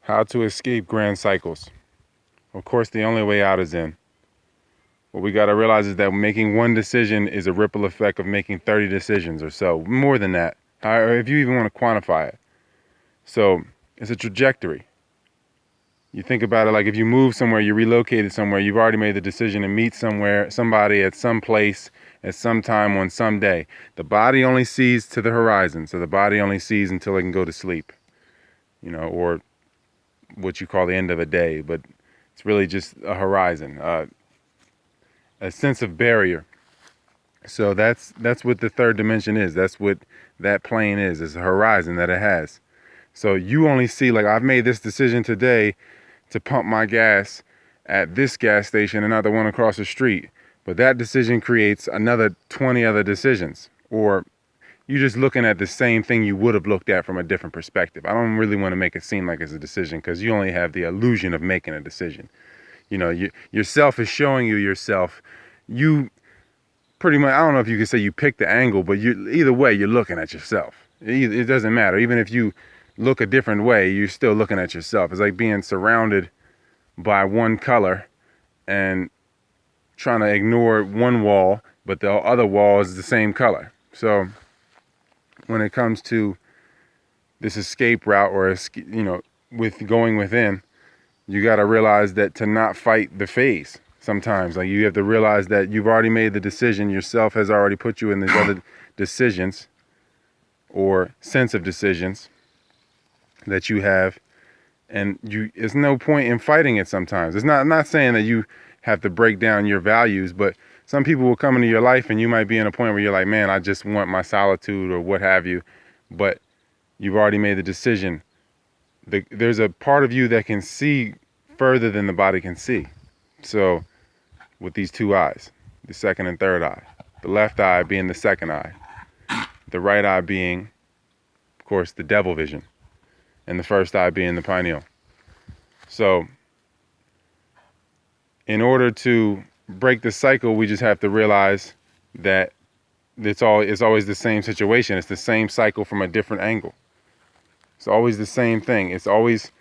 How to escape grand cycles. Of course, the only way out is in. What we got to realize is that making one decision is a ripple effect of making 30 decisions or so, more than that. However, if you even want to quantify it. So it's a trajectory. You think about it like if you move somewhere, you relocated somewhere, you've already made the decision to meet somebody at some place, at some time on some day. The body only sees to the horizon, so the body only sees until it can go to sleep, or what you call the end of a day, but it's really just a horizon, a sense of barrier. So that's what the third dimension is. That's what that plane is. It's a horizon that it has. So you only see, like, I've made this decision today to pump my gas at this gas station and not the one across the street. But that decision creates another 20 other decisions. Or you're just looking at the same thing you would have looked at from a different perspective. I don't really want to make it seem like it's a decision because you only have the illusion of making a decision. Yourself is showing you yourself. You pretty much, I don't know if you could say you pick the angle, but either way, you're looking at yourself. It doesn't matter. Even if you look a different way, you're still looking at yourself. It's like being surrounded by one color and trying to ignore one wall, but the other wall is the same color. So when it comes to this escape route or, with going within, you got to realize that to not fight the phase sometimes. Like you have to realize that you've already made the decision. Yourself has already put you in these other decisions or sense of decisions that you have, and there's no point in fighting it sometimes. I'm not saying that you have to break down your values, but some people will come into your life and you might be in a point where you're like, man, I just want my solitude or what have you, but you've already made the decision. There's a part of you that can see further than the body can see. So with these two eyes, the second and third eye, the left eye being the second eye, the right eye being, of course, the devil vision, and the first eye being the pineal. So in order to break the cycle, we just have to realize that it's always the same situation. It's the same cycle from a different angle. It's always the same thing. It's always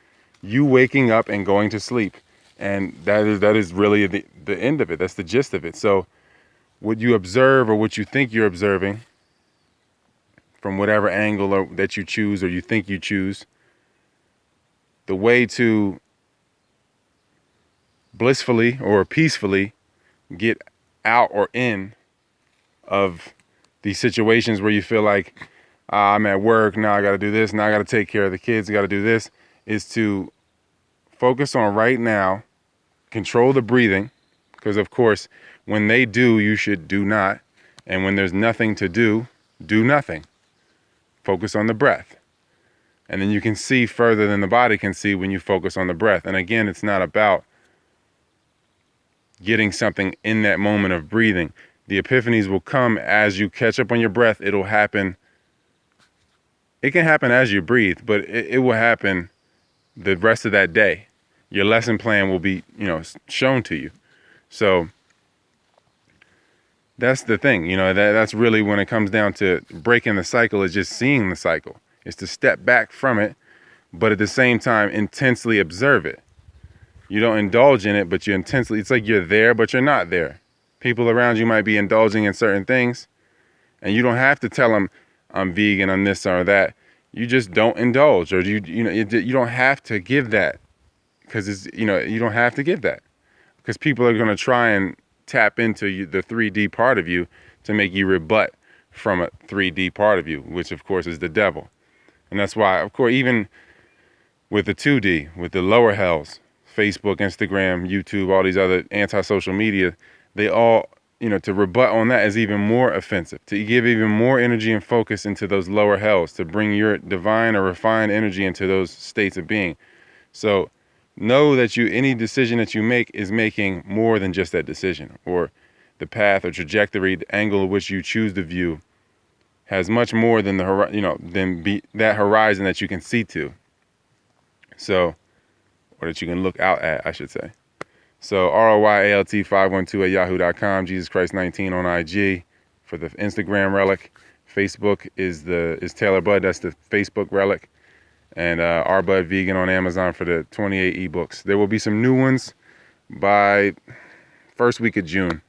you waking up and going to sleep. And that is really the end of it. That's the gist of it. So what you observe or what you think you're observing from whatever angle that you choose or you think you choose, the way to blissfully or peacefully get out or in of these situations where you feel like I'm at work, now I got to do this, now I got to take care of the kids, I got to do this, is to focus on right now, control the breathing, because of course when they do, you should do not, and when there's nothing to do nothing. Focus on the breath. And then you can see further than the body can see when you focus on the breath. And again, it's not about getting something in that moment of breathing. The epiphanies will come as you catch up on your breath. It'll happen. It can happen as you breathe, but it will happen the rest of that day. Your lesson plan will be, shown to you. So that's the thing, that's really when it comes down to breaking the cycle, is just seeing the cycle. It's to step back from it, but at the same time, intensely observe it. You don't indulge in it, but it's like you're there, but you're not there. People around you might be indulging in certain things, and you don't have to tell them, I'm vegan, I'm this or that. You just don't indulge, or you don't have to give that, because you don't have to give that, because people are going to try and tap into the 3D part of you to make you rebut from a 3D part of you, which of course is the devil. And that's why, of course, even with the 2D, with the lower hells, Facebook, Instagram, YouTube, all these other anti-social media, they all, to rebut on that is even more offensive, to give even more energy and focus into those lower hells, to bring your divine or refined energy into those states of being. So know that any decision that you make is making more than just that decision, or the path or trajectory, the angle of which you choose to view has much more than that horizon that you can see to. So, or that you can look out at, I should say. So ROYALT512 at yahoo.com, Jesus Christ 19 on IG for the Instagram relic. Facebook is Taylor Bud, that's the Facebook relic. and Our Bud Vegan on Amazon for the 28 ebooks. There will be some new ones by first week of June.